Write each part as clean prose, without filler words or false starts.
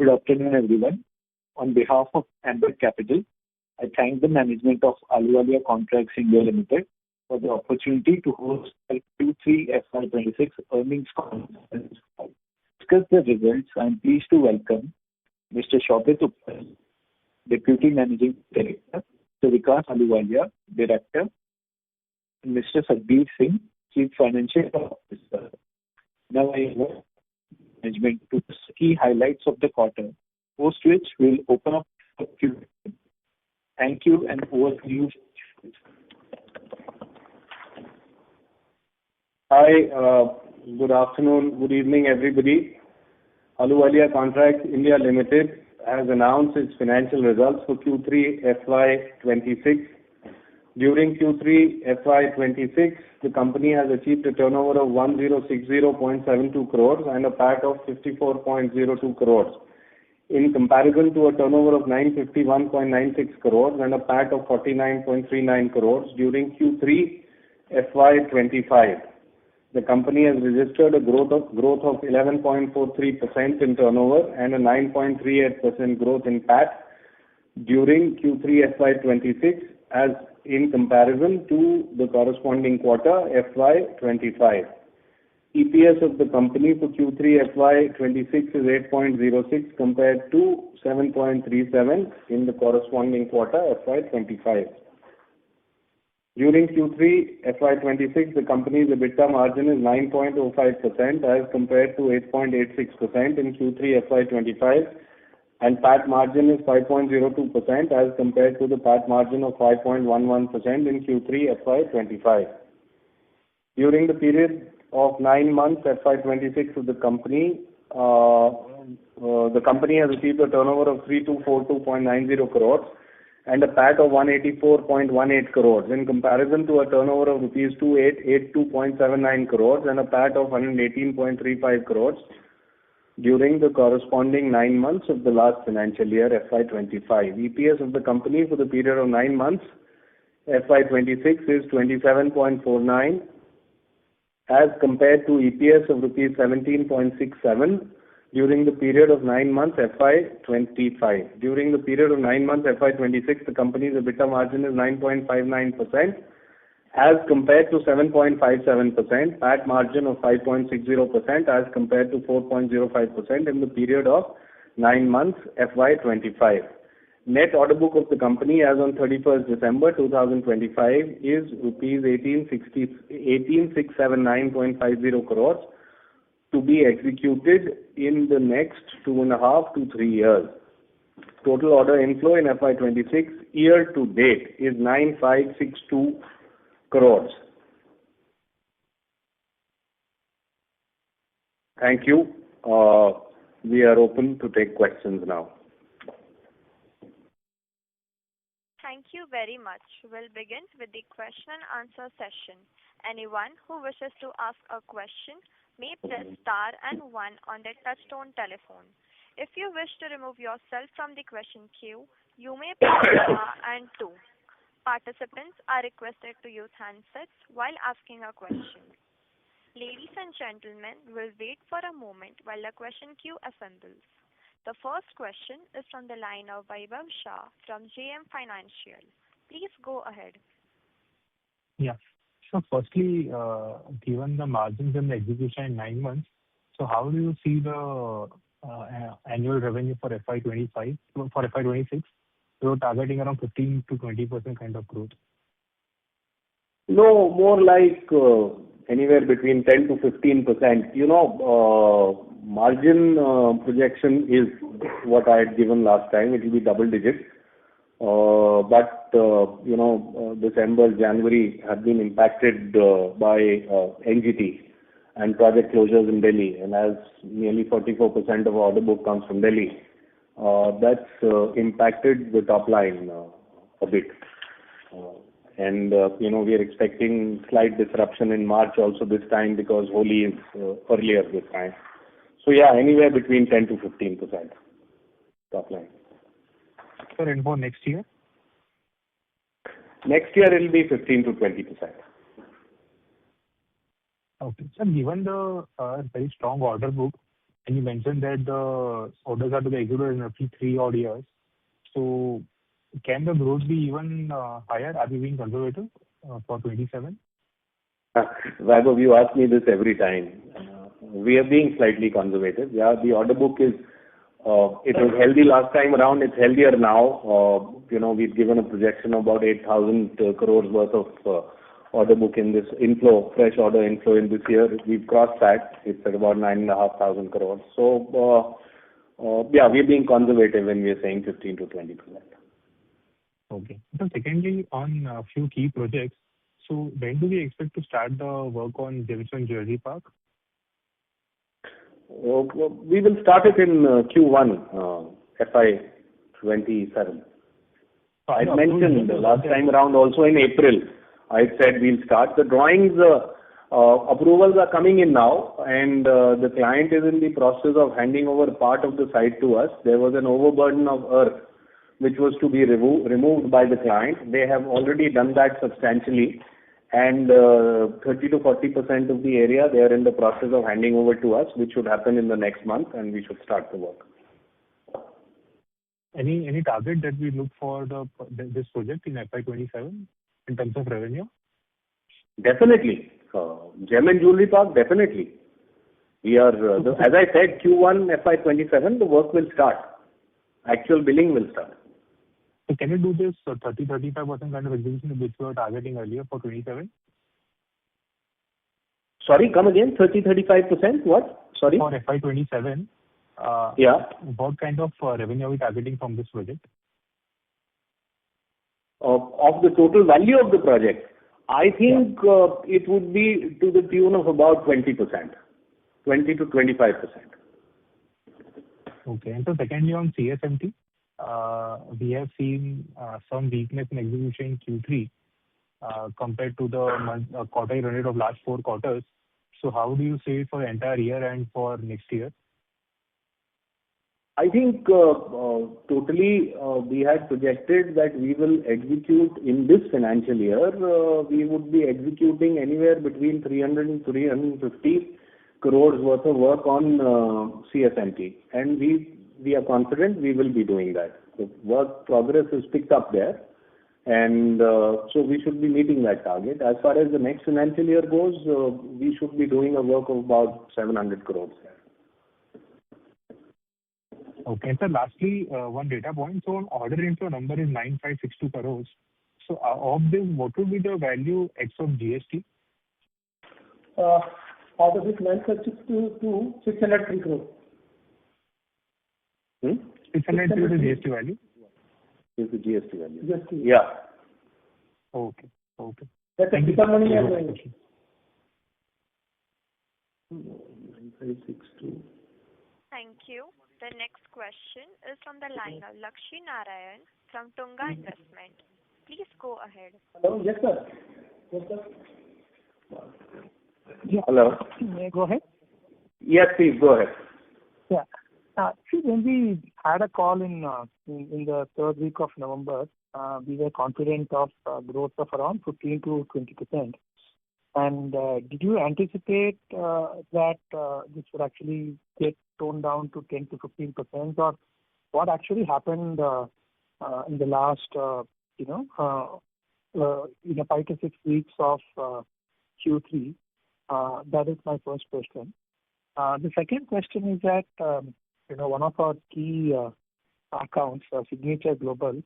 Good afternoon, everyone. On behalf of Ambit Capital, I thank the management of Ahluwalia Contracts India Limited for the opportunity to host a Q3 FY26 earnings conference call. To discuss the results, I am pleased to welcome Mr. Shobhit Uppal, Deputy Managing Director, Mr. Vikas Ahluwalia, Director, and Mr. Satbeer Singh, Chief Financial Officer. Now I invite management to discuss key highlights of the quarter, post which we'll open up for Q&A. Thank you, and over to you. Hi, good afternoon, good evening, everybody. Ahluwalia Contracts India Limited has announced its financial results for Q3 FY26. During Q3 FY26, the company has achieved a turnover of 1060.72 crores and a PAT of 54.02 crores, in comparison to a turnover of 951.96 crores and a PAT of 49.39 crores during Q3 FY25. The company has registered a growth of 11.43% in turnover and a 9.38% growth in PAT during Q3 FY26 as in comparison to the corresponding quarter FY25. EPS of the company for Q3 FY26 is 8.06 compared to 7.37 in the corresponding quarter FY25. During Q3 FY26, the company's EBITDA margin is 9.05% as compared to 8.86% in Q3 FY25, and PAT margin is 5.02% as compared to the PAT margin of 5.11% in Q3 FY25. During the period of 9 months FY26 of the company has achieved a turnover of 3242.90 crores and a PAT of 184.18 crores in comparison to a turnover of rupees 2882.79 crores and a PAT of 118.35 crores during the corresponding 9 months of the last financial year FY25. EPS of the company for the period of 9 months FY26 is 27.49 as compared to EPS of rupees 17.67 during the period of 9 months FY25. During the period of 9 months FY26, the company's EBITDA margin is 9.59% as compared to 7.57%, PAT margin of 5.60% as compared to 4.05% in the period of 9 months FY25. Net order book of the company as on 31st December 2025 is rupees 18679.50 crores to be executed in the next 2.5 to 3 years. Total order inflow in FY26 year to date is 9562 crores. Thank you. We are open to take questions now. Thank you very much. We'll begin with the question and answer session. Anyone who wishes to ask a question may press star and 1 on their touchtone telephone. If you wish to remove yourself from the question queue, you may press star and 2. Participants are requested to use handsets while asking a question. Ladies and gentlemen, we'll wait for a moment while the question queue assembles. The first question is from the line of Vaibhav Shah from JM Financial. Please go ahead. Yeah. So firstly, given the margins and the execution in 9 months, so how do you see the annual revenue for FY25, for FY26? You're targeting around 15 to 20% kind of growth. No, more like anywhere between 10 to 15%. Margin projection is what I had given last time. It will be double digit. But December, January have been impacted by NGT and project closures in Delhi. And as nearly 44% of our order book comes from Delhi, that's impacted the top line a bit. We are expecting slight disruption in March also this time because Holi is earlier this time. So yeah, anywhere between 10 to 15% top line. Sir, and for next year? Next year it will be 15 to 20%. Okay. Sir, given the very strong order book, and you mentioned that the orders are to be executed in roughly 3 odd years. So can the growth be even higher? Are we being conservative for 27? Vaibhav, you ask me this every time. We are being slightly conservative. Yeah, the order book is, it was healthy last time around. It's healthier now. We've given a projection of about 8,000 crores worth of order book in this inflow, fresh order inflow in this year. We've crossed that. It's at about 9,500 crores. So, we're being conservative when we're saying 15 to 20%. Okay. So secondly, on a few key projects, so when do we expect to start the work on Jemison Jewelry Park? We will start it in Q1, FY27. I mentioned last time around also in April, I said we'll start. The drawings, approvals are coming in now, and the client is in the process of handing over part of the site to us. There was an overburden of earth which was to be removed by the client. They have already done that substantially, and 30 to 40% of the area they are in the process of handing over to us, which should happen in the next month, and we should start the work. Any target that we look for this project in FY27 in terms of revenue? Definitely. Gem and Jewelry Park, definitely. We are, as I said, Q1 FY27, the work will start. Actual billing will start. So can you do this 30-35% kind of execution which we were targeting earlier for 27? Sorry, come again. 30-35%? What? Sorry? For FY27. Yeah. What kind of revenue are we targeting from this project? Of the total value of the project, I think it would be to the tune of about 20%, 20 to 25%. Okay. And so secondly, on CSMT, we have seen some weakness in execution in Q3 compared to the quarterly run rate of last 4 quarters. So how do you see it for the entire year and for next year? I think totally we had projected that we will execute in this financial year. We would be executing anywhere between 300 and 350 crores worth of work on CSMT, and we are confident we will be doing that. The work progress is picked up there, and so we should be meeting that target. As far as the next financial year goes, we should be doing a work of about 700 crores there. Okay. So lastly, one data point. So order inflow number is 9,562 crores. So of this, what would be the value ex of GST? Out of this 9,562 to 603 crores. 603 is the GST value? Is the GST value. GST. Yeah. Okay. Okay. That's a bigger money as well. 9,562. Thank you. The next question is from the line of Lakshmi Narayan from Tunga Investment. Please go ahead. Hello. Yes, sir. Yes, sir. Yeah. Hello. May I go ahead? Yes, please go ahead. Yeah. See, when we had a call in the third week of November, we were confident of growth of around 15 to 20%. And did you anticipate that this would actually get toned down to 10 to 15%, or what actually happened in the last 5 to 6 weeks of Q3? That is my first question. The second question is that one of our key accounts, Signature Global,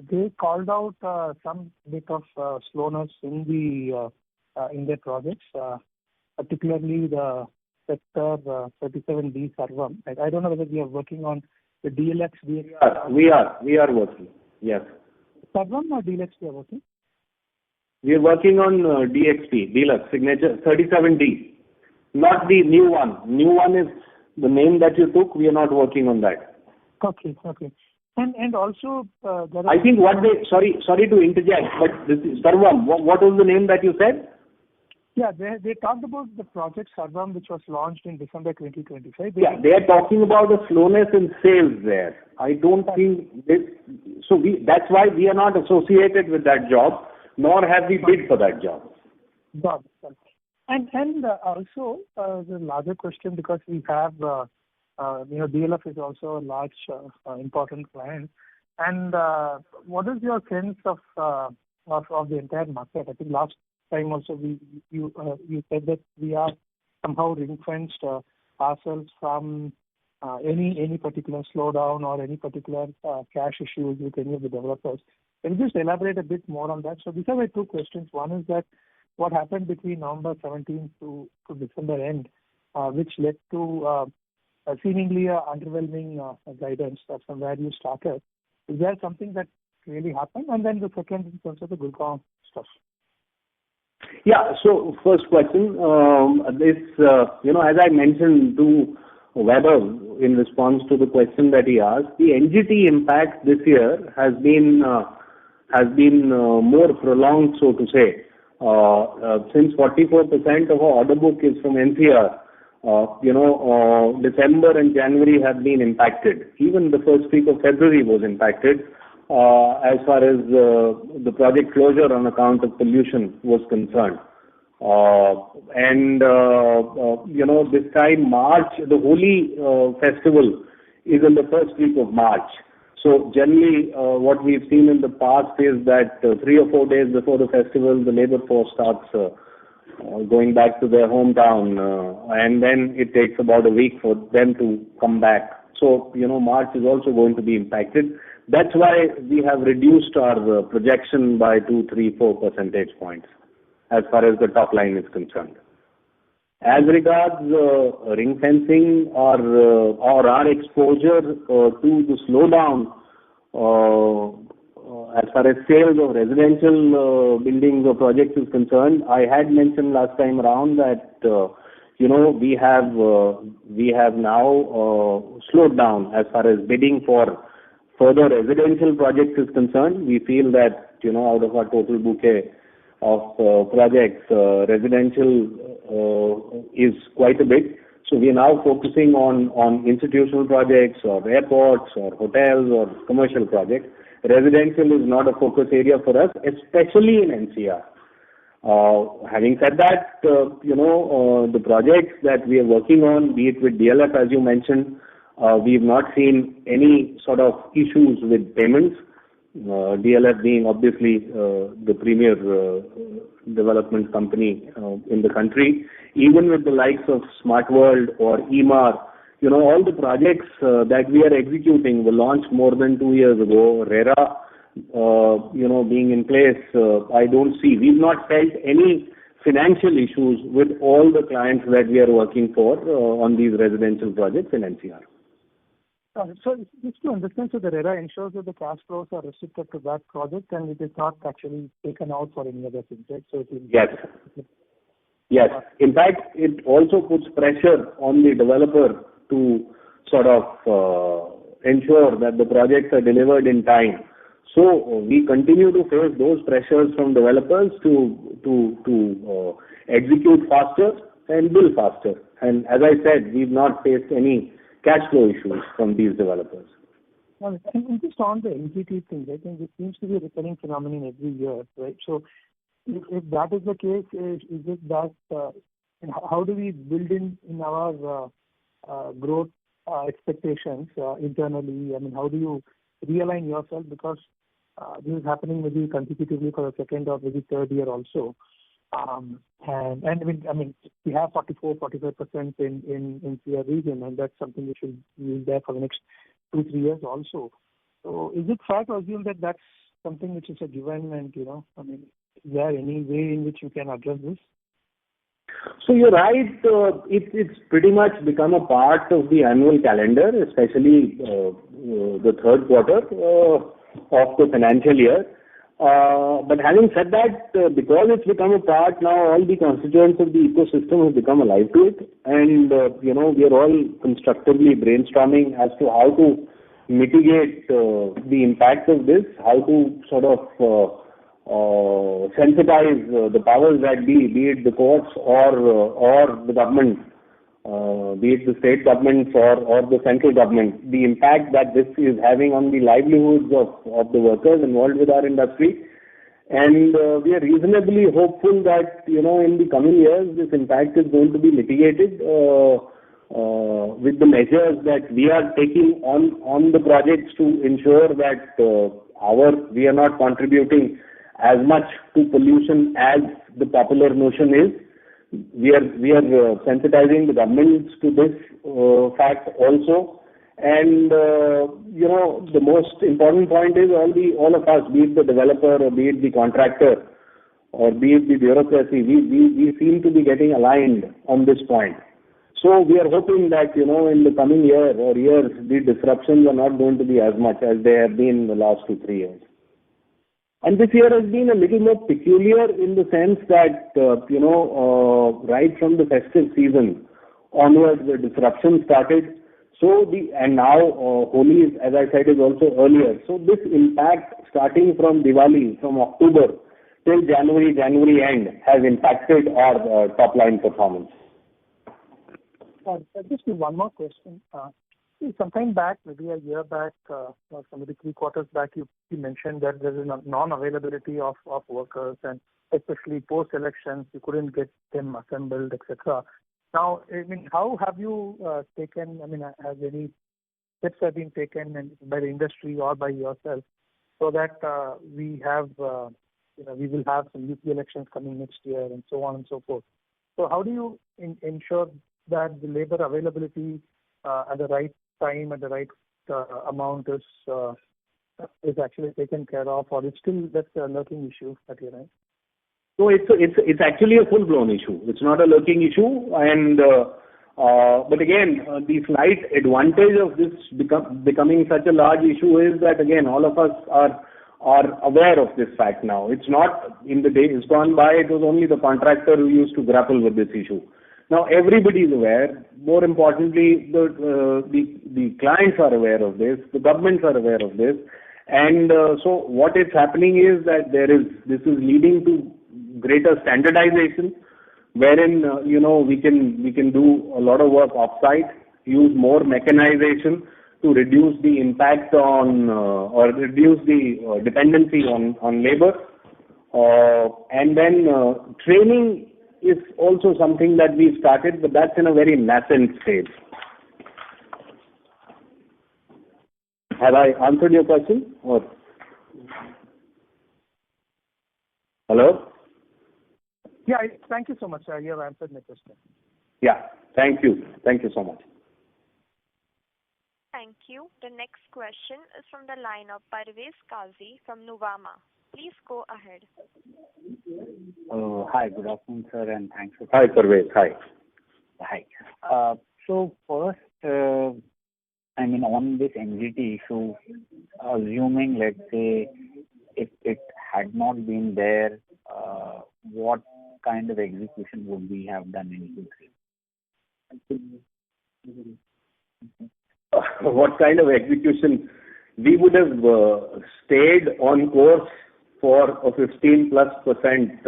they called out some bit of slowness in their projects, particularly the sector 37D Sarvam. I don't know whether we are working on the DLX. We are working. Yes. Sarvam or DLX we are working? We are working on DXP, Deluxe, Signature 37D. Not the new one. New one is the name that you took. We are not working on that. Okay. And also, there I think sorry to interject, but this is Sarvam. What was the name that you said? Yeah, they talked about the project Sarvam, which was launched in December 2025. They are talking about the slowness in sales there. I don't think this. So that's why we are not associated with that job, nor have we bid for that job. Got it. And also the larger question, because we have DLF is also a large, important client. And what is your sense of the entire market? I think last time also you said that we are somehow ring-fenced ourselves from any particular slowdown or any particular cash issues with any of the developers. Can you just elaborate a bit more on that? So these are my two questions. One is that what happened between November 17th to December end, which led to seemingly underwhelming guidance from where you started. Is there something that really happened? And then the second in terms of the Gurgaon stuff. Yeah. So first question, as I mentioned to Weber in response to the question that he asked, the NGT impact this year has been more prolonged, so to say. Since 44% of our order book is from NCR, December and January have been impacted. Even the first week of February was impacted as far as the project closure on account of pollution was concerned. This time March, the Holi festival is in the first week of March. So generally what we've seen in the past is that 3 or 4 days before the festival, the labor force starts going back to their hometown, and then it takes about a week for them to come back. So, March is also going to be impacted. That's why we have reduced our projection by 2, 3, 4 percentage points as far as the top line is concerned. As regards ring fencing or our exposure to the slowdown as far as sales of residential buildings or projects is concerned, I had mentioned last time around that we have now slowed down as far as bidding for further residential projects is concerned. We feel that out of our total bouquet of projects, residential is quite a bit. So we are now focusing on institutional projects or airports or hotels or commercial projects. Residential is not a focus area for us, especially in NCR. Having said that, the projects that we are working on, be it with DLF as you mentioned, we've not seen any sort of issues with payments. DLF being obviously the premier development company in the country. Even with the likes of Smart World or EMAR, all the projects that we are executing were launched more than 2 years ago. RERA, being in place, we've not felt any financial issues with all the clients that we are working for on these residential projects in NCR. So just to understand, so the RERA ensures that the cash flows are restricted to that project and it is not actually taken out for any other things, right? So Yes. In fact, it also puts pressure on the developer to sort of ensure that the projects are delivered in time. So we continue to face those pressures from developers to execute faster and build faster. And as I said, we've not faced any cash flow issues from these developers. And just on the NGT thing, I think it seems to be a recurring phenomenon every year, right? So if that is the case, is it that, how do we build in our growth expectations internally? I mean, how do you realign yourself? Because this is happening maybe consecutively for the second or maybe third year also. And I mean, we have 44-45% in CR region, and that's something which will be there for the next 2-3 years also. So is it fair to assume that that's something which is a given? And is there any way in which you can address this? So you're right. It's pretty much become a part of the annual calendar, especially the third quarter of the financial year. But having said that, because it's become a part now, all the constituents of the ecosystem have become alive to it. And, we are all constructively brainstorming as to how to mitigate the impact of this, how to sort of sensitize the powers that be it the courts or the government, be it the state governments or the central government, the impact that this is having on the livelihoods of the workers involved with our industry. And we are reasonably hopeful that, in the coming years, this impact is going to be mitigated with the measures that we are taking on the projects to ensure that we are not contributing as much to pollution as the popular notion is. We are sensitizing the governments to this fact also. And the most important point is all of us, be it the developer or be it the contractor or be it the bureaucracy, we seem to be getting aligned on this point. So we are hoping that in the coming year or years, the disruptions are not going to be as much as they have been in the last 2-3 years. And this year has been a little more peculiar in the sense that right from the festive season onwards, the disruption started. And now Holi, as I said, is also earlier. So this impact starting from Diwali, from October till January end, has impacted our top line performance. Just one more question. Sometime back, maybe a year back, or maybe 3 quarters back, you mentioned that there is a non-availability of workers, and especially post-elections, you couldn't get them assembled, etc. Now, how have you taken, has any steps have been taken by the industry or by yourself so that we will have some UP elections coming next year and so on and so forth? So how do you ensure that the labor availability at the right time, at the right amount is actually taken care of, or it's still that's a lurking issue at your end? So it's actually a full-blown issue. It's not a lurking issue, and but again, the slight advantage of this becoming such a large issue is that again all of us are aware of this fact now. It's not in the days gone by. It was only the contractor who used to grapple with this issue. Now everybody is aware. More importantly, the clients are aware of this. The governments are aware of this, and so what is happening is that this is leading to greater standardization, wherein we can do a lot of work off-site, use more mechanization to reduce the impact on or reduce the dependency on labor, and then training is also something that we've started, but that's in a very nascent stage. Have I answered your question? Or hello? Yeah, thank you so much. You have answered my question. Yeah, thank you. Thank you so much. Thank you. The next question is from the line of Parvez Qazi from Nuvama. Please go ahead. Hi, good afternoon, sir, and thanks for... Hi, Parvez. Hi. Hi. So first, on this NGT issue, assuming, let's say, if it had not been there, what kind of execution would we have done in Q3? What kind of execution? We would have stayed on course for a 15+%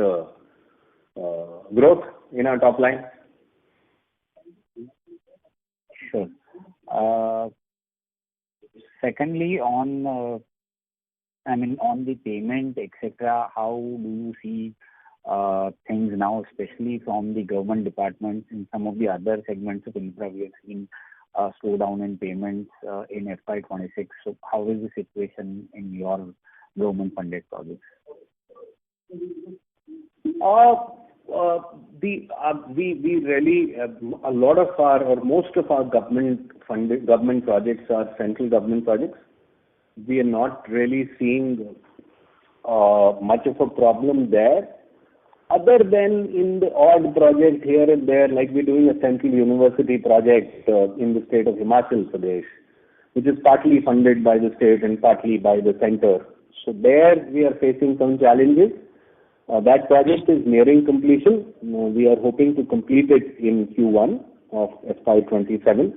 growth in our top line. Sure. Secondly, on the payment, etc., how do you see things now, especially from the government departments? In some of the other segments of infra, we have seen a slowdown in payments in FY26. So how is the situation in your government-funded projects? We really a lot of our or most of our government projects are central government projects. We are not really seeing much of a problem there, other than in the odd project here and there, like we're doing a central university project in the state of Himachal Pradesh, which is partly funded by the state and partly by the center. So there we are facing some challenges. That project is nearing completion. We are hoping to complete it in Q1 of FY27.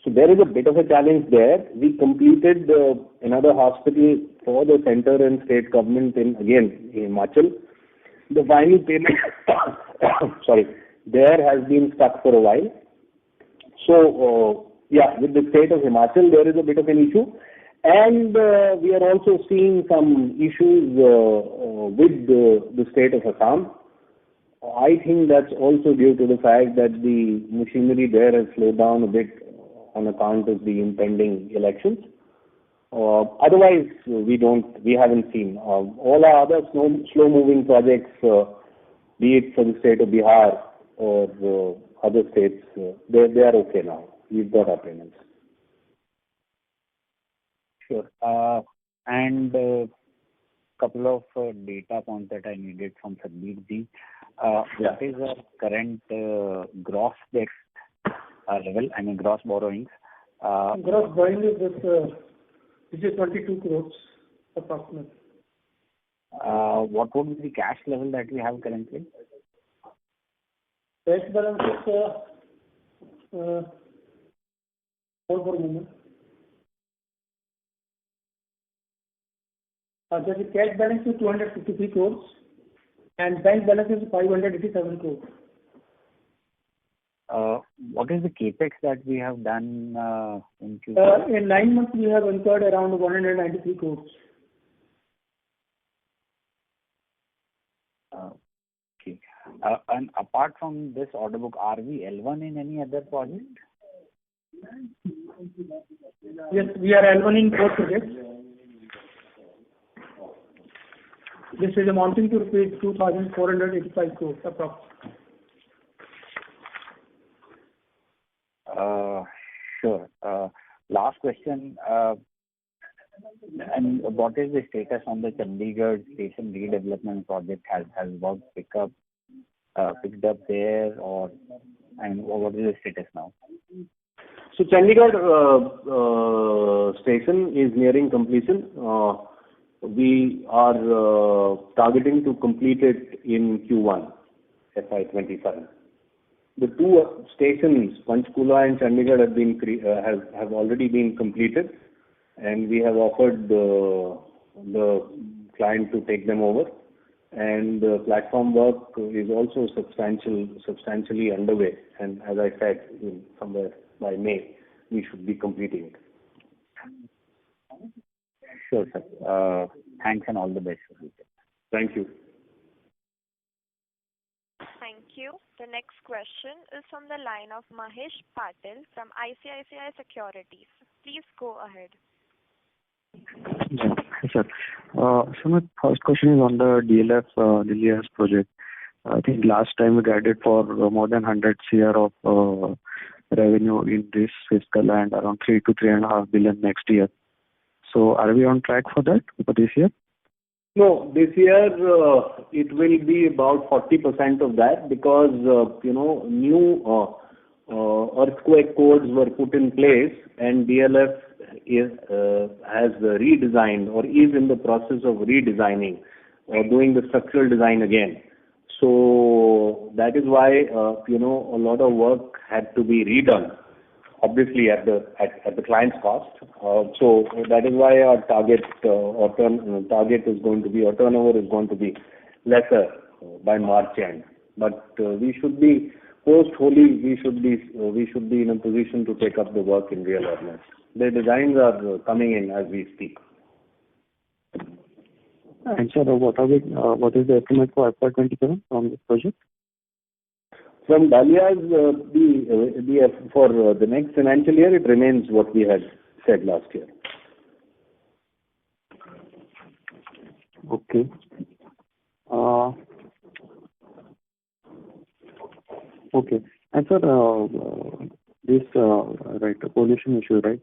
So there is a bit of a challenge there. We completed another hospital for the center and state government in Himachal. The final payment, there has been stuck for a while. So, with the state of Himachal, there is a bit of an issue. And we are also seeing some issues with the state of Assam. I think that's also due to the fact that the machinery there has slowed down a bit on account of the impending elections. Otherwise, we haven't seen. All our other slow-moving projects, be it for the state of Bihar or other states, they are okay now. We've got our payments. Sure. And couple of data points that I needed from Sandeep ji. What is the current gross debt level, I mean gross borrowings? Gross borrowing is this is 22 crores approximately. What would be the cash level that we have currently? Cash balance is hold for a moment. The cash balance is 253 crores and bank balance is 587 crores. What is the capex that we have done in Q4? In 9 months, we have incurred around 193 crores. Okay. And apart from this order book, are we L1 in any other project? Yes, we are L1 in 4 projects. This is amounting to rupees 2,485 crores approximately. Sure. Last question. And what is the status on the Chandigarh station redevelopment project? Has work picked up there, or and what is the status now? So Chandigarh station is nearing completion. We are targeting to complete it in Q1 FY27. The two stations, Panchkula and Chandigarh, have already been completed, and we have offered the client to take them over. And the platform work is also substantially underway. And as I said, somewhere by May, we should be completing it. Sure, sir. Thanks and all the best for future. Thank you. Thank you. The next question is from the line of Mahesh Patil from ICICI Securities. Please go ahead. Yes, sir. So my first question is on the DLF Delhi project. I think last time we guided for more than 100 CR of revenue in this fiscal and around 3 to 3.5 billion next year. So are we on track for that for this year? No, this year it will be about 40% of that because new earthquake codes were put in place and DLF has redesigned or is in the process of redesigning or doing the structural design again. So that is why a lot of work had to be redone, obviously at the client's cost. So that is why our target is going to be, our turnover is going to be lesser by March end. But we should be post-Holi, we should be in a position to take up the work in real earnest. The designs are coming in as we speak. And sir, what is the estimate for FY27 from this project? From Dalia's, for the next financial year, it remains what we had said last year. Okay. Okay. And sir, this pollution issue, right?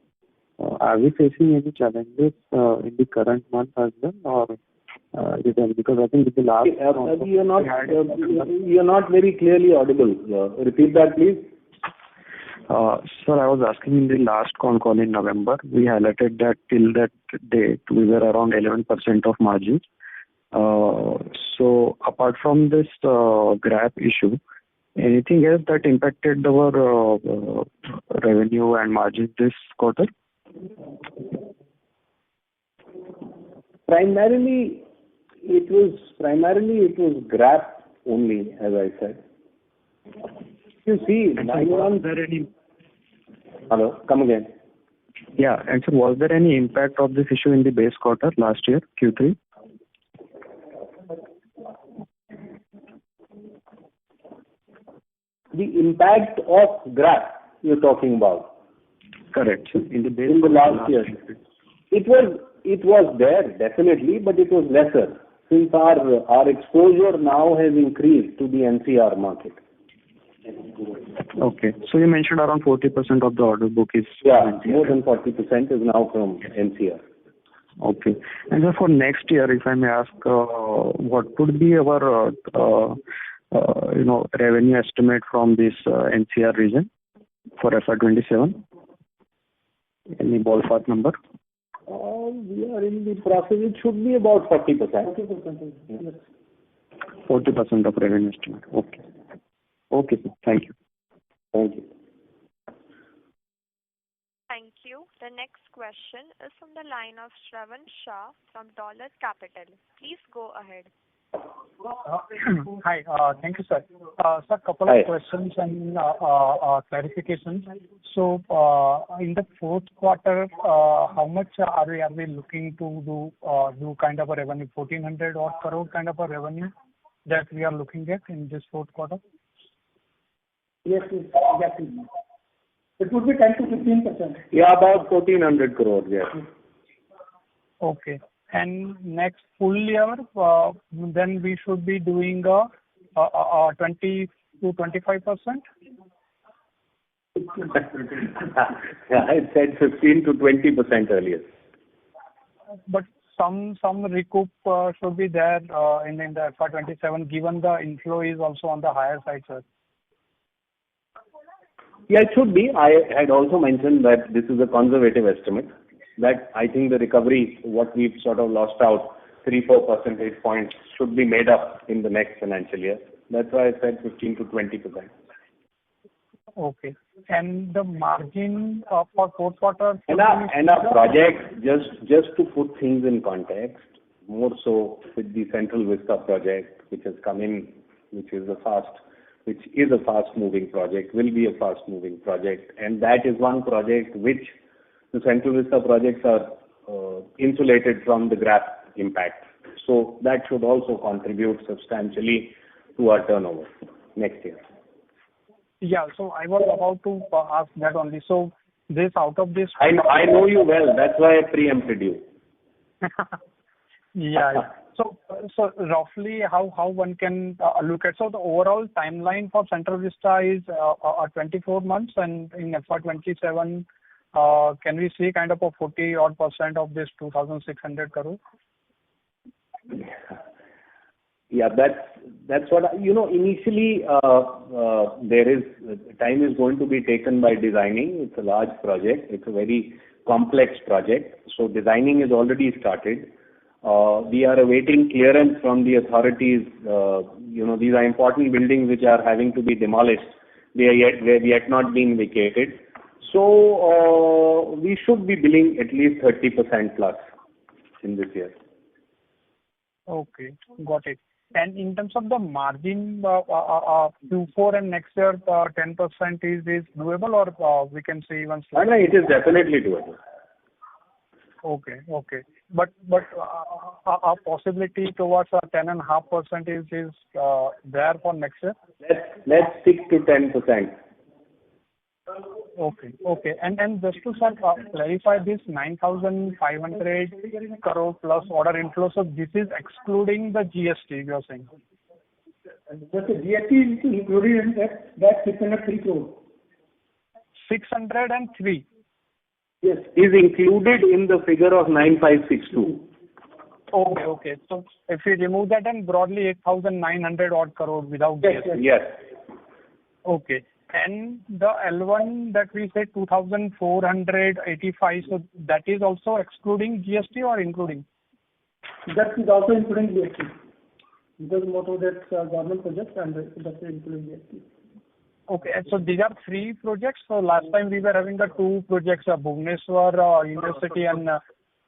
Are we facing any challenges in the current month as well, or because I think with the last you're not very clearly audible. Repeat that, please. Sir, I was asking in the last call in November, we highlighted that till that date we were around 11% of margins. So apart from this GRAP issue, anything else that impacted our revenue and margins this quarter? Primarily it was GRAP only, as I said. You see, 9 months. Hello, come again. Yeah, and so was there any impact of this issue in the base quarter last year, Q3? the impact of GRAP you're talking about. Correct. In the last year. It was there, definitely, but it was lesser, since our exposure now has increased to the NCR market. Okay. So you mentioned around 40% of the order book is... Yeah, more than 40% is now from NCR. Okay. And then for next year, if I may ask, what would be our, revenue estimate from this NCR region for FY27? Any ballpark number? We are in the process. It should be about 40%. 40%. Yes. 40% of revenue estimate. Okay. Okay, sir. Thank you. Thank you. Thank you. The next question is from the line of Shravan Shah from Dolat Capital. Please go ahead. Hi. Thank you, sir. Sir, couple of questions and clarifications. So, in the fourth quarter, how much are we looking to do kind of a revenue, 1,400 odd crore kind of a revenue that we are looking at in this fourth quarter? Yes, exactly. It would be 10 to 15%. Yeah, about 1,400 crores, yes. Okay. And next full year, then we should be doing 20 to 25%? Yeah, I said 15 to 20% earlier. But some recoup should be there in the FY27, given the inflow is also on the higher side, sir. Yeah, it should be. I had also mentioned that this is a conservative estimate, that I think the recovery, what we've sort of lost out, 3-4 percentage points, should be made up in the next financial year. That's why I said 15 to 20%. Okay. And the margin for fourth quarter? And our project, just to put things in context, more so with the Central Vista project, which has come in, which is a fast-moving project, will be a fast-moving project. And that is one project which the Central Vista projects are insulated from the GRAP impact. So that should also contribute substantially to our turnover next year. Yeah, so I was about to ask that only. So this out of this... I know you well. That's why I preempted you. Yeah. So roughly how one can look at, so the overall timeline for Central Vista is 24 months, and in FY27, can we see kind of a 40 odd % of this 2,600 crore? Yeah, that's what initially time is going to be taken by designing. It's a large project. It's a very complex project. So designing is already started. We are awaiting clearance from the authorities. These are important buildings which are having to be demolished. They are yet not being vacated. So we should be billing at least 30% plus in this year. Okay, got it. And in terms of the margin, Q4 and next year, 10% is doable, or we can say even slightly? No, it is definitely doable. Okay. But a possibility towards 10.5% is there for next year? Let's stick to 10%. Okay. And just to clarify this 9,500 crore plus order inflow, so this is excluding the GST, you are saying? Just the GST is included in that 603 crore. 603? Yes. Is included in the figure of 9,562. Okay. So if we remove that, then broadly 8,900 odd crore without GST. Yes. Okay. And the L1 that we said 2,485, so that is also excluding GST or including? That is also including GST. Because most of that government projects and that's including GST. Okay, and so these are 3 projects. So last time we were having the 2 projects, Bhubaneswar University and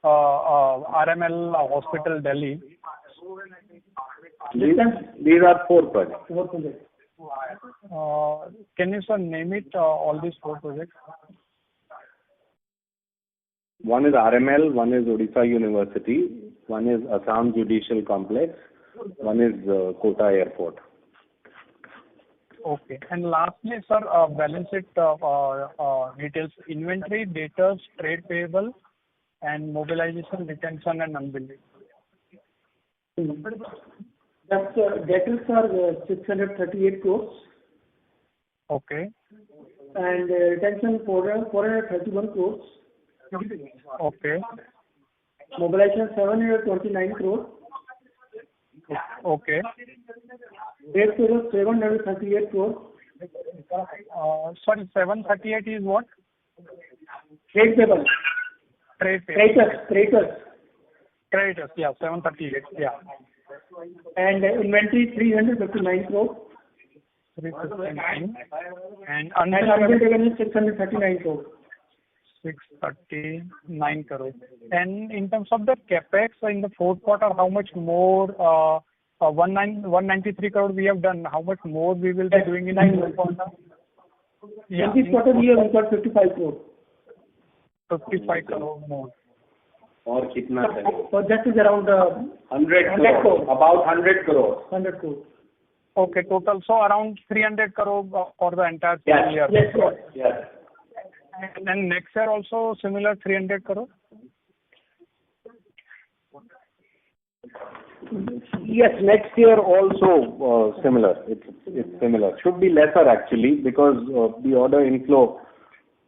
RML Hospital, Delhi. These are 4 projects. 4 projects. Can you, sir, name it, all these 4 projects? One is RML, one is Odisha University, one is Assam Judicial Complex, one is Kota Airport. Okay. And lastly, sir, balance sheet details: inventory, debtors, trade payable, and mobilization, retention, and unbilled. That's debtors are 638 crores. Okay. And retention 431 crores. Okay. Mobilization 729 crores. Okay. Trade payable 738 crores. Sorry, 738 is what? Trade payable. Trade payable. Creditors. Yeah, 738. Yeah. And inventory 359 crores. 359. And unbilled revenue 639 crores. 639 crores. And in terms of the capex in the fourth quarter, how much more? 193 crore we have done. How much more we will be doing in the fourth quarter? Yeah. In this quarter we have incurred 55 crores. 55 crore more. Or kitna hai? So that is around 100 crores. About 100 crores. 100 crores. Okay, total. So around 300 crore for the entire year. Yes. And then next year also similar 300 crore? Yes, next year also similar. It's similar. Should be lesser actually, because the order inflow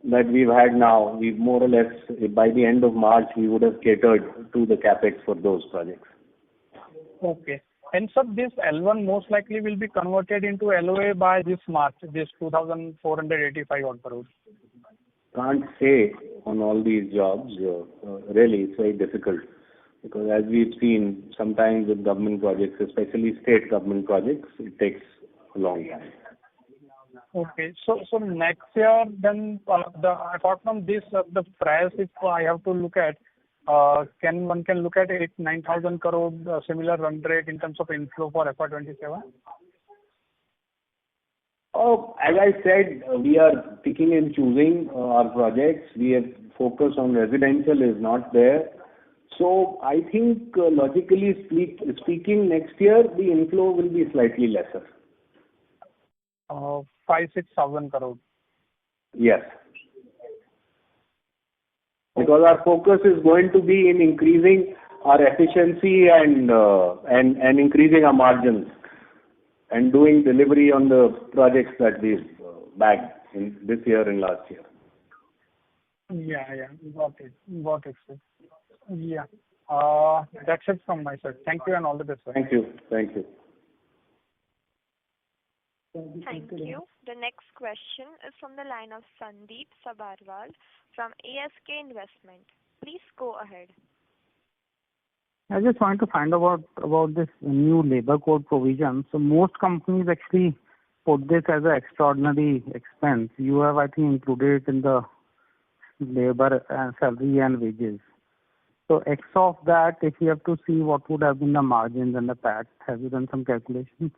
that we've had now, we've more or less by the end of March we would have catered to the capex for those projects. Okay. And so this L1 most likely will be converted into LOA by this March, this 2,485 odd crores. Can't say on all these jobs. Really, it's very difficult. Because as we've seen, sometimes with government projects, especially state government projects, it takes a long time. Okay. So next year, then apart from this, the price, if I have to look at, one can look at 9,000 crore similar run rate in terms of inflow for FY27? As I said, we are picking and choosing our projects. We have focused on residential is not there. So I think logically speaking, next year the inflow will be slightly lesser. 5,000-6,000 crore. Yes. Because our focus is going to be in increasing our efficiency and increasing our margins and doing delivery on the projects that we've bagged in this year and last year. Yeah. Got it, sir. Yeah. That's it from my side. Thank you and all the best, sir. Thank you. Thank you. The next question is from the line of Sandeep Sabarwal from ASK Investment. Please go ahead. I just wanted to find out about this new labor code provision. So most companies actually put this as an extraordinary expense. You have, I think, included it in the labor salary and wages. So ex of that, if you have to see what would have been the margins and the PAT, have you done some calculations?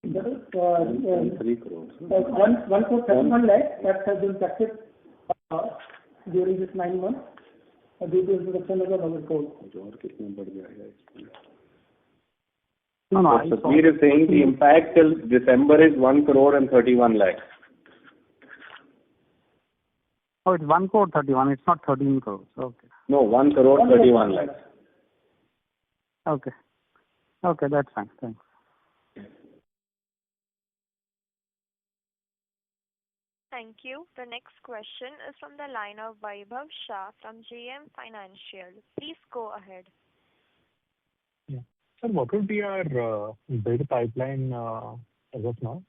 That is 3 crores. 1.71 lakh that has been taxed during this 9 months due to introduction of the labor code. No. Sameer is saying the impact till December is 1 crore and 31 lakhs. Oh, it's 1 crore 31. It's not 13 crores. Okay. No, 1 crore 31 lakhs. Okay, that's fine. Thanks. Thank you. The next question is from the line of Vaibhav Shah from JM Financial. Please go ahead. Yeah. Sir, what would be our bid pipeline as of now?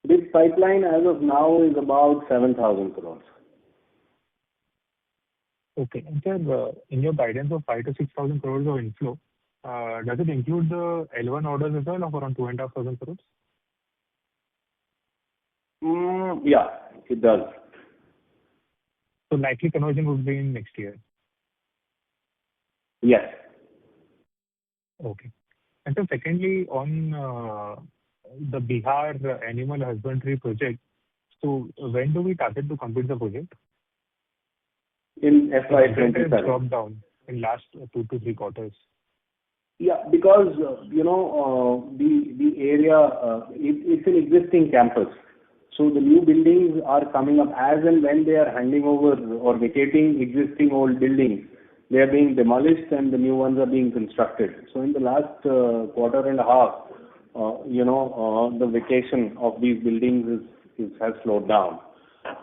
Bid pipeline as of now is about 7,000 crores. Okay. And sir, in your guidance of 5,000 to 6,000 crores of inflow, does it include the L1 orders as well of around 2,500 crores? Yeah, it does. So likely conversion would be in next year? Yes. Okay. And so secondly, on the Bihar animal husbandry project, so when do we target to complete the project? In It FY2025. dropped down in last 2 to 3 quarters. Yeah, because the area, it's an existing campus. So the new buildings are coming up as and when they are handing over or vacating existing old buildings. They are being demolished and the new ones are being constructed. So in the last quarter and a half, the vacation of these buildings has slowed down.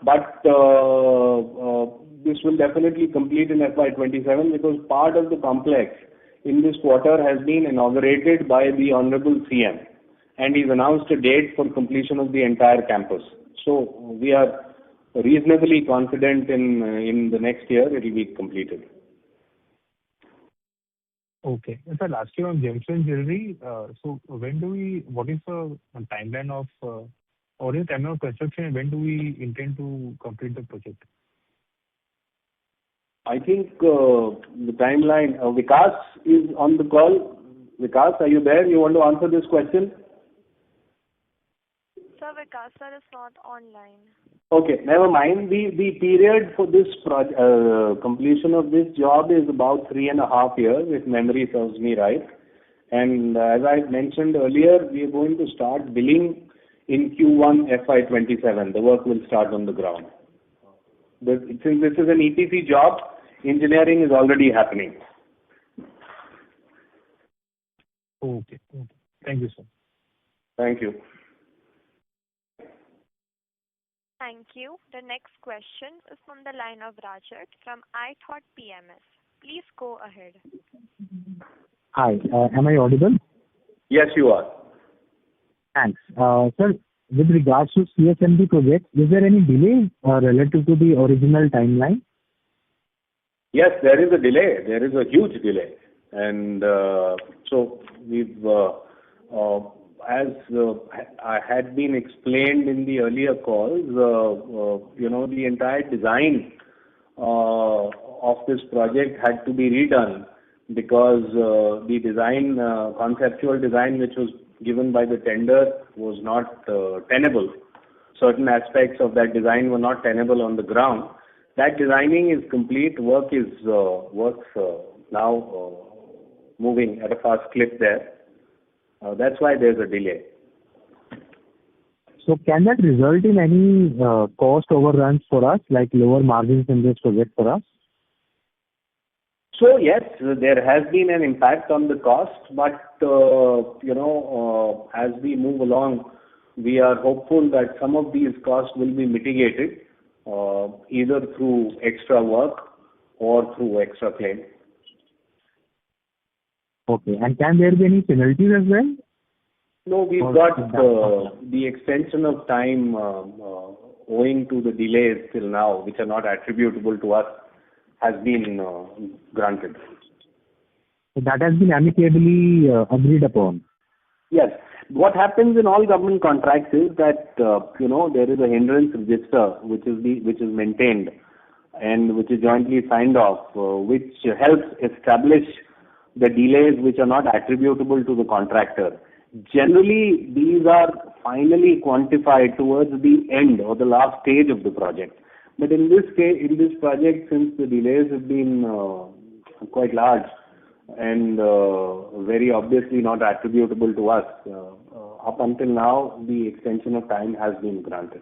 But this will definitely complete in FY27 because part of the complex in this quarter has been inaugurated by the Honorable CM, and he's announced a date for completion of the entire campus. So we are reasonably confident in the next year it will be completed. Okay. And sir, lastly on gems and jewelry, so what is the timeline of, or is the timeline of construction, and when do we intend to complete the project? I think the timeline, Vikas is on the call. Vikas, are you there? You want to answer this question? Sir, Vikas sir is not online. Okay, never mind. The period for this completion of this job is about 3.5 years, if memory serves me right. And as I mentioned earlier, we are going to start billing in Q1 FY27. The work will start on the ground. Since this is an EPC job, engineering is already happening. Okay. Thank you, sir. Thank you. Thank you. The next question is from the line of Rajat from iThought PMS. Please go ahead. Hi, am I audible? Yes, you are. Thanks. Sir, with regards to CSMD project, is there any delay relative to the original timeline? Yes, there is a delay. There is a huge delay. And so we've, as I had been explained in the earlier calls, the entire design of this project had to be redone because the design, conceptual design which was given by the tender was not tenable. Certain aspects of that design were not tenable on the ground. That designing is complete. Works now moving at a fast clip there. That's why there's a delay. So can that result in any cost overruns for us, like lower margins in this project for us? So yes, there has been an impact on the cost, but as we move along, we are hopeful that some of these costs will be mitigated, either through extra work or through extra claim. Okay, and can there be any penalties as well? No, we've got the extension of time owing to the delays till now, which are not attributable to us, has been granted. So that has been amicably agreed upon? Yes. What happens in all government contracts is that there is a hindrance register which is maintained and which is jointly signed off, which helps establish the delays which are not attributable to the contractor. Generally, these are finally quantified towards the end or the last stage of the project. But in this case, in this project, since the delays have been quite large and very obviously not attributable to us, up until now, the extension of time has been granted.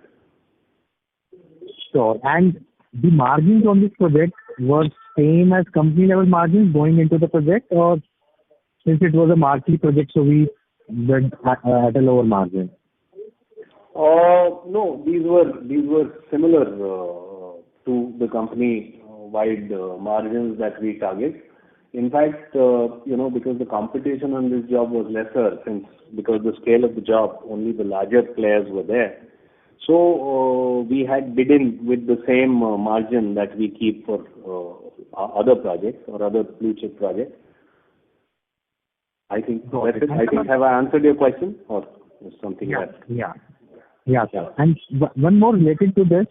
Sure. And the margins on this project were same as company level margins going into the project, or since it was a marquee project, so we went at a lower margin? No, these were similar to the company-wide margins that we target. In fact, because the competition on this job was lesser, because the scale of the job, only the larger players were there. So we had bid in with the same margin that we keep for other projects or other blue chip projects. I think that's it. I think, have I answered your question or something else? Yeah, sir. And one more related to this,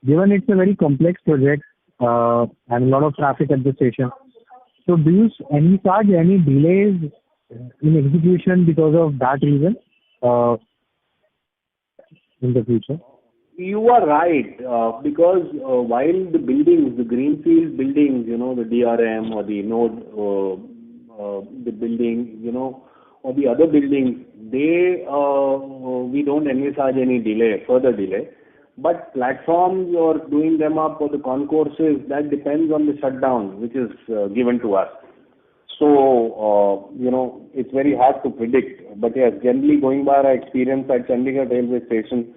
given it's a very complex project and a lot of traffic at the station, so do you envisage any delays in execution because of that reason in the future? You are right, because while the buildings, the greenfield buildings, the DRM or the node the building, or the other buildings, they we don't envisage any further delay. But platforms or doing them up or the concourses, that depends on the shutdown which is given to us. So, it's very hard to predict. But yes, generally going by our experience at Chandigarh railway station,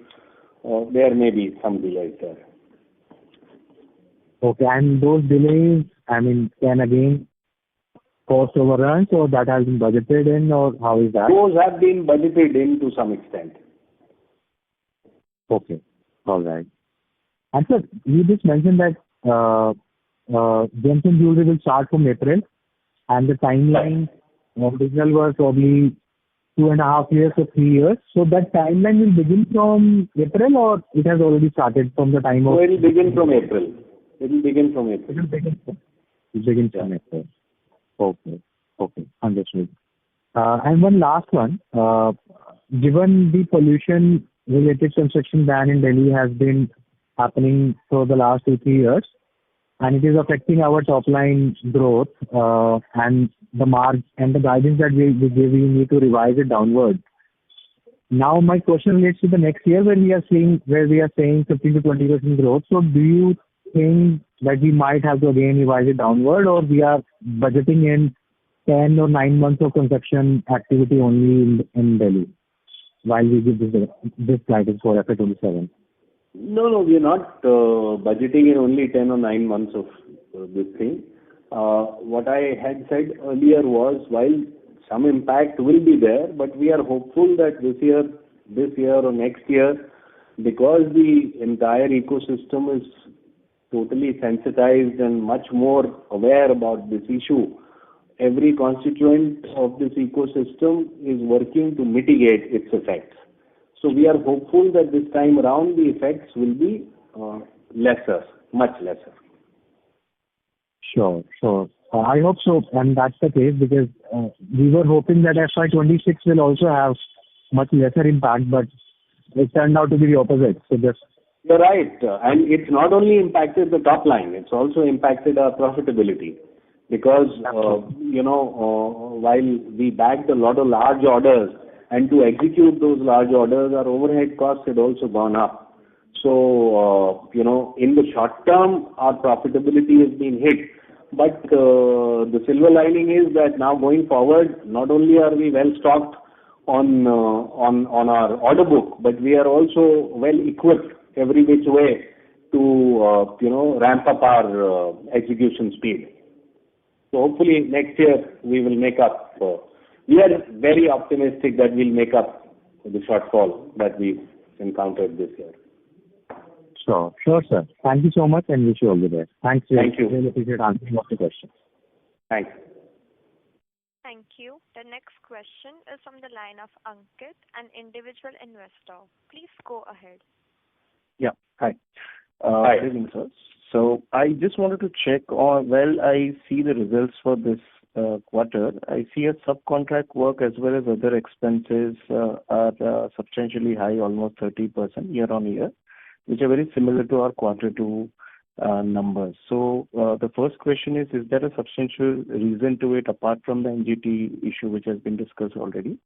there may be some delays there. Okay, and those delays, can again cost overruns, or that has been budgeted in, or how is that? Those have been budgeted in to some extent. Okay, all right. And sir, you just mentioned that Gems and Jewelry will start from April, and the timeline original was probably 2.5 years or 3 years. So that timeline will begin from April, or it has already started from the time of... So it will begin from April. It will begin from April. April. Okay, understood. And one last one. Given the pollution-related construction ban in Delhi has been happening for the last 2-3 years, and it is affecting our top line growth, and the mark and the guidance that we give, we need to revise it downward. Now, my question relates to the next year where we are saying 15 to 20% growth. So, do you think that we might have to again revise it downward, or we are budgeting in 10 or 9 months of construction activity only in Delhi while we give this guidance for FY27? No, we are not budgeting in only 10 or 9 months of this thing. What I had said earlier was, while some impact will be there, but we are hopeful that this year or next year, because the entire ecosystem is totally sensitized and much more aware about this issue, every constituent of this ecosystem is working to mitigate its effects. So we are hopeful that this time around the effects will be lesser, much lesser. Sure. I hope so, and that's the case, because we were hoping that FY26 will also have much lesser impact, but it turned out to be the opposite. So you're right, and it's not only impacted the top line; it's also impacted our profitability, because while we bagged a lot of large orders, and to execute those large orders, our overhead costs had also gone up. So, in the short term, our profitability has been hit. But the silver lining is that now going forward, not only are we well stocked on our order book, but we are also well equipped every which way to ramp up our execution speed. So hopefully next year we will make up. We are very optimistic that we'll make up the shortfall that we've encountered this year. Sure, sir. Thank you so much, and wish you all the best. Thank you. Really appreciate answering all the questions. Thanks. Thank you. The next question is from the line of Ankit, an individual investor. Please go ahead. Yeah. Hi. Hi. Good evening, sir. So I just wanted to check on, I see the results for this quarter. I see a subcontract work as well as other expenses are substantially high, almost 30% year on year, which are very similar to our quarter two numbers. So the first question is there a substantial reason to it apart from the NGT issue which has been discussed already?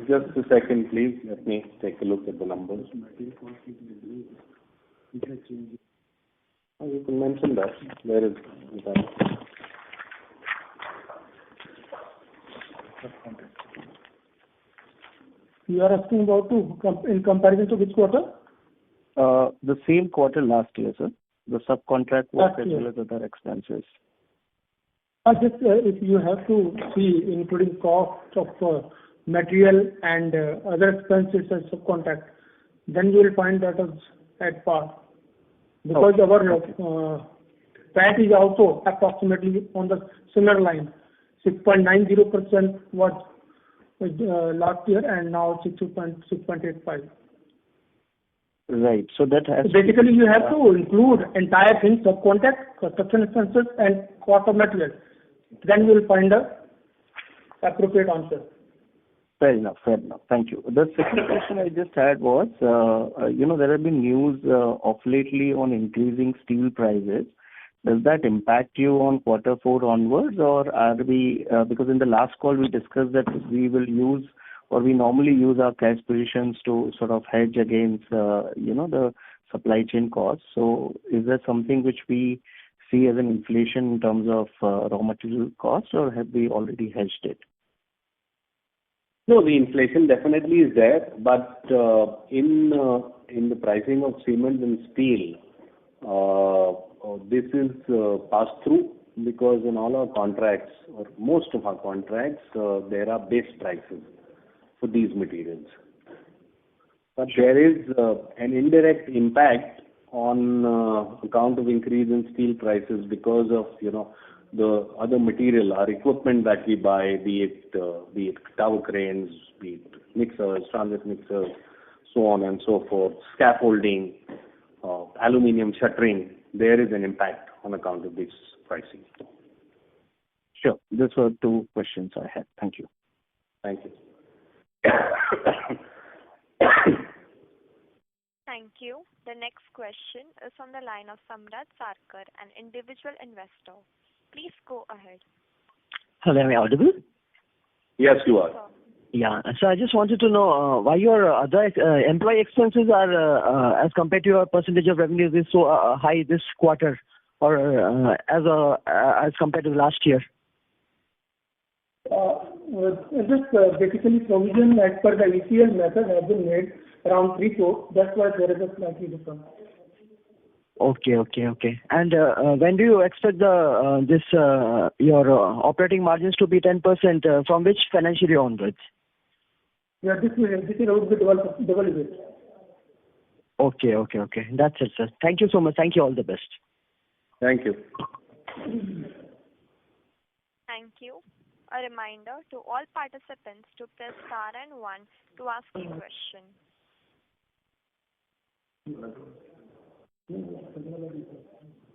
Just a second, please. Let me take a look at the numbers. You can mention that. Where is that? You are asking about in comparison to which quarter? The same quarter last year, sir. The subcontract work as well as other expenses. Just if you have to see, including cost of material and other expenses as subcontract, then you will find that is at par. Because our PAT is also approximately on the similar line. 6.90% was last year, and now 6.85. Right. So that has basically you have to include entire thing, subcontract, construction expenses, and cost of material. Then you will find a appropriate answer. Fair enough. Thank you. The second question I just had was, there have been news of lately on increasing steel prices. does that impact you on quarter four onwards, or are we, because in the last call we discussed that we will use, or we normally use our cash positions to sort of hedge against, the supply chain costs. So is that something which we see as an inflation in terms of raw material costs, or have we already hedged it? No, the inflation definitely is there, but in the pricing of cement and steel, this is passed through, because in all our contracts, or most of our contracts, there are base prices for these materials. But there is an indirect impact on account of increase in steel prices because of the other material, our equipment that we buy, be it tower cranes, be it mixers, transit mixers, so on and so forth, scaffolding, aluminium shuttering. There is an impact on account of this pricing. Sure. These were two questions I had. Thank you. Thank you. Thank you. The next question is on the line of Samrat Sarkar, an individual investor. Please go ahead. Hello, am I audible? Yes, you are. Yeah. So I just wanted to know why your other employee expenses are, as compared to your percentage of revenues, is so high this quarter, or as compared to last year. This basically provision as per the ECL method has been made around 3 crore. That's why there is a slightly difference. Okay. And when do you expect your operating margins to be 10%? From which financial year onwards? Yeah, this year would be double digit. Okay. That's it, sir. Thank you so much. Thank you. All the best. Thank you. Thank you. A reminder to all participants to press star and 1 to ask a question.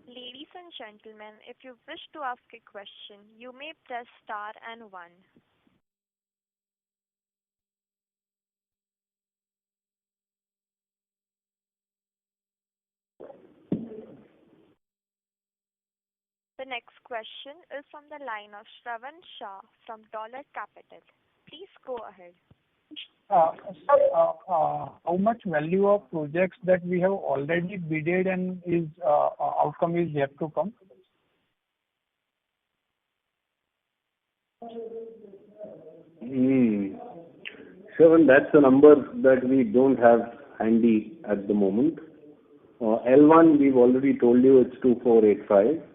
Ladies and gentlemen, if you wish to ask a question, you may press star and 1. The next question is from the line of Shravan Shah from Dollar Capital. Please go ahead. How much value of projects that we have already bidded and is outcome is yet to come? Shravan, that's a number that we don't have handy at the moment. L1, we've already told you it's 2485.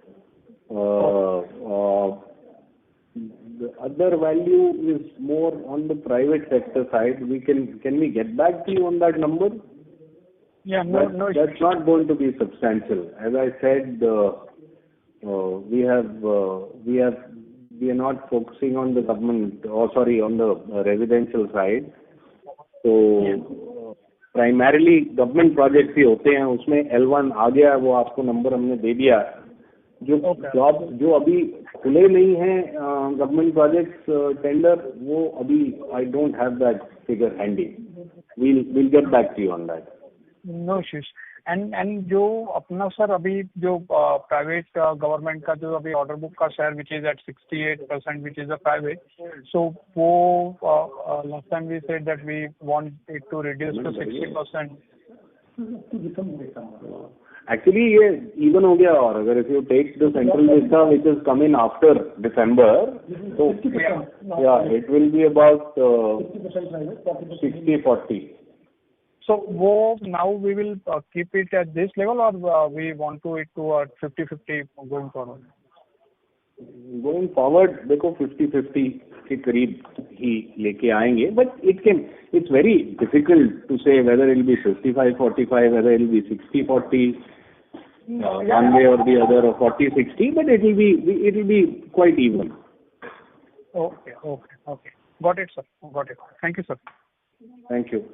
The other value is more on the private sector side. Can we get back to you on that number? Yeah, no. That's not going to be substantial. As I said, we are not focusing on the government, on the residential side. So primarily government projects ही होते हैं, उसमें L1 आ गया, वो आपको number हमने दे दिया. जो अभी खुले नहीं हैं गवर्नमेंट प्रोजेक्ट्स टेंडर, वो अभी I don't have that figure handy. We'll get back to you on that. No issues. And जो अपना सर अभी जो प्राइवेट गवर्नमेंट का जो अभी ऑर्डर बुक का share which is at 68%, which is a private, so वो last time we said that we want it to reduce to 60%. Actually ये even हो गया, और अगर if you take the central vista which is coming after December, so it will be about 60-40. So वो now we will keep it at this level, or we want to it to 50-50 going forward? Going forward, देखो 50-50 के करीब ही लेके आएंगे, but it's very difficult to say whether it will be 55-45, whether it will be 60-40, one way or the other, or 40-60, but it will be quite even. Okay. Got it, sir. Got it. Thank you, sir. Thank you.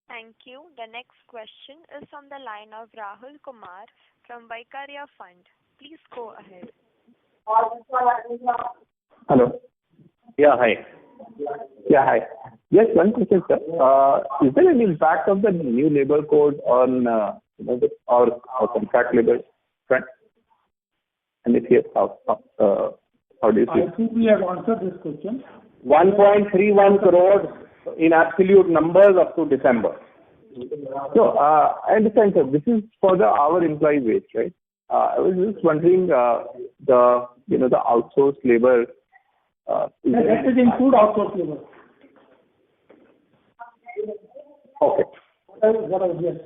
Thank you. The next question is from the line of Rahul Kumar from Vaikarya Fund. Please go ahead. Hello. Yeah, hi. Yeah, hi. Yes, one question, sir. Is there any impact of the new labor code on our contract labor front? And if yes, how do you see it? I think we have answered this question. 1.31 crores in absolute numbers up to December. So, I understand, sir. This is for our employee wage, right? I was just wondering, the outsourced labor. That is include outsourced labor. Okay. Yes.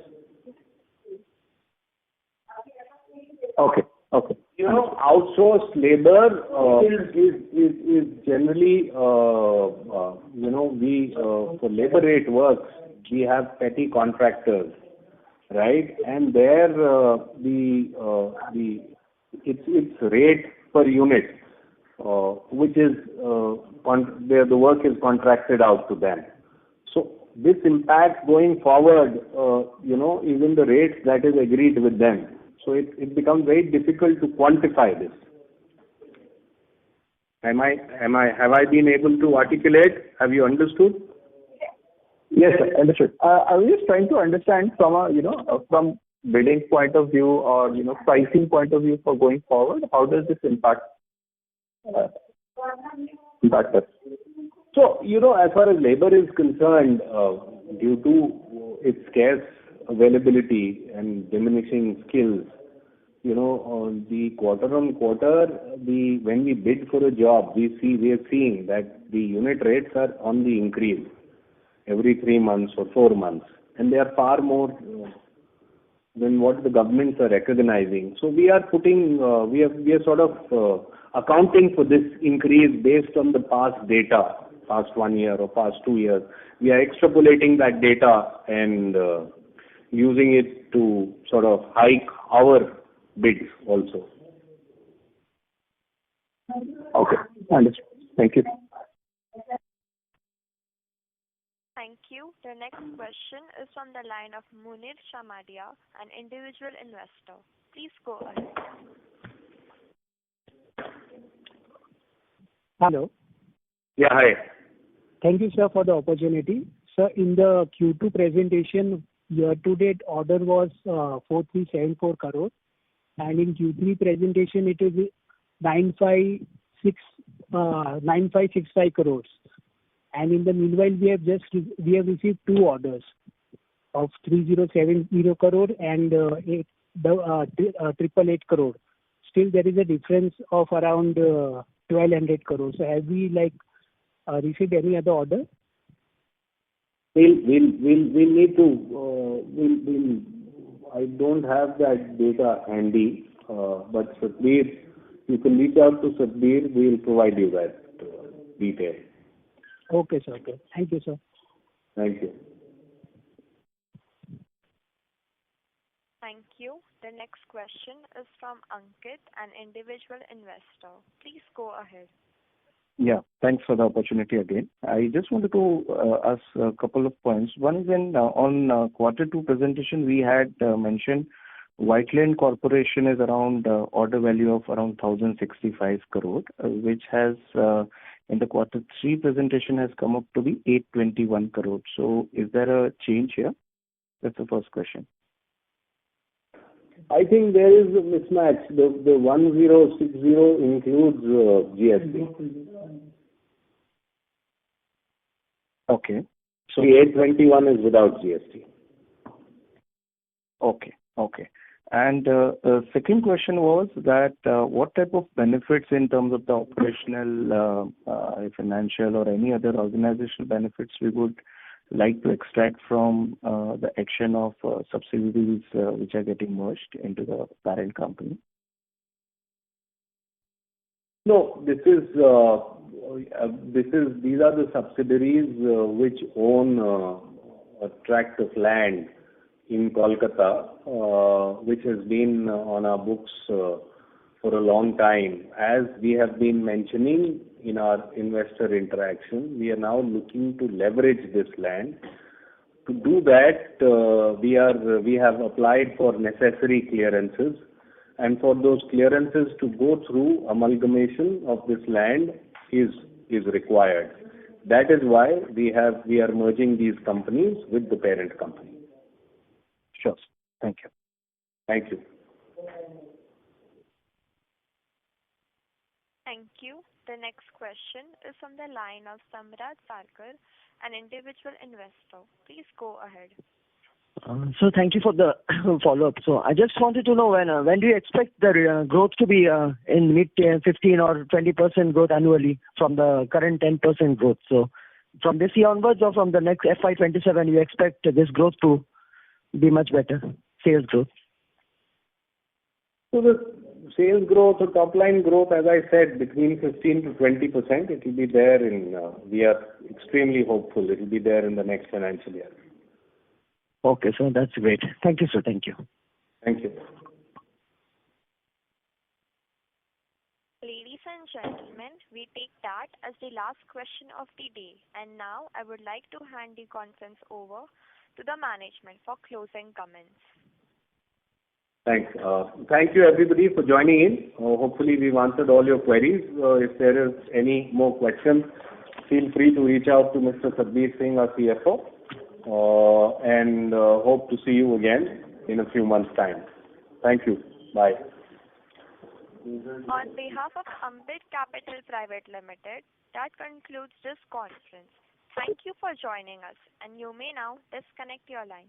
Okay. Outsourced labor is generally, we for labor rate works, we have petty contractors, right? And there it's rate per unit, which is where the work is contracted out to them. So this impact going forward, is in the rates that is agreed with them. So it becomes very difficult to quantify this. Have I been able to articulate? Have you understood? Yes, sir, understood. I was just trying to understand from from bidding point of view or pricing point of view for going forward. How does this impact us? So as far as labor is concerned, due to its scarce availability and diminishing skills, on the quarter on quarter, when we bid for a job, we are seeing that the unit rates are on the increase every 3 months or 4 months, and they are far more than what the governments are recognizing. So we are sort of accounting for this increase based on the past data, past 1 year or past 2 years. We are extrapolating that data and using it to sort of hike our bids also. Okay, understood. Thank you. Thank you. The next question is from the line of Munir Shamadia, an individual investor. Please go ahead. Hello. Yeah, hi. Thank you, sir, for the opportunity. Sir, in the Q2 presentation, year-to-date order was 4,374 crores, and in Q3 presentation, it is 9,565 crores. And in the meanwhile, we have received 2 orders of 3,070 crore and 888 crore. Still, there is a difference of around 1,200 crores. So, have we received any other order? We'll need to. I don't have that data handy, but Satbir, you can reach out to Satbir. We'll provide you that detail. Okay, sir. Okay. Thank you, sir. Thank you. Thank you. The next question is from Ankit, an individual investor. Please go ahead. Yeah, thanks for the opportunity again. I just wanted to ask a couple of points. One is on quarter 2 presentation, we had mentioned Whiteland Corporation is around order value of around 1,065 crore, which has in the quarter 3 presentation has come up to be 821 crore. So is there a change here? That's the first question. I think there is a mismatch. The 1060 includes GST. Okay. So the 821 is without GST. Okay. And second question was that what type of benefits in terms of the operational, financial or any other organizational benefits we would like to extract from the action of subsidiaries which are getting merged into the parent company? No, these are the subsidiaries which own a tract of land in Kolkata, which has been on our books for a long time. As we have been mentioning in our investor interaction, we are now looking to leverage this land. To do that, we have applied for necessary clearances, and for those clearances to go through, amalgamation of this land is required. That is why we are merging these companies with the parent company. Sure. Thank you. Thank you. Thank you. The next question is from the line of Samrat Sarkar, an individual investor. Please go ahead. So thank you for the follow-up. So I just wanted to know when do you expect the growth to be in mid 15 or 20% growth annually from the current 10% growth? So from this year onwards or from the next FY27, you expect this growth to be much better, sales growth? So the sales growth or top line growth, as I said, between 15 to 20%, it will be there we are extremely hopeful it will be there in the next financial year. Okay, so that's great. Thank you, sir. Thank you. Thank you. Ladies and gentlemen, we take that as the last question of the day. And now I would like to hand the conference over to the management for closing comments. Thanks. Thank you everybody for joining in. Hopefully we've answered all your queries. If there is any more questions, feel free to reach out to Mr. Satbeer Singh, our CFO. And hope to see you again in a few months' time. Thank you. Bye. On behalf of Ambit Capital Private Limited, that concludes this conference. Thank you for joining us, and you may now disconnect your line.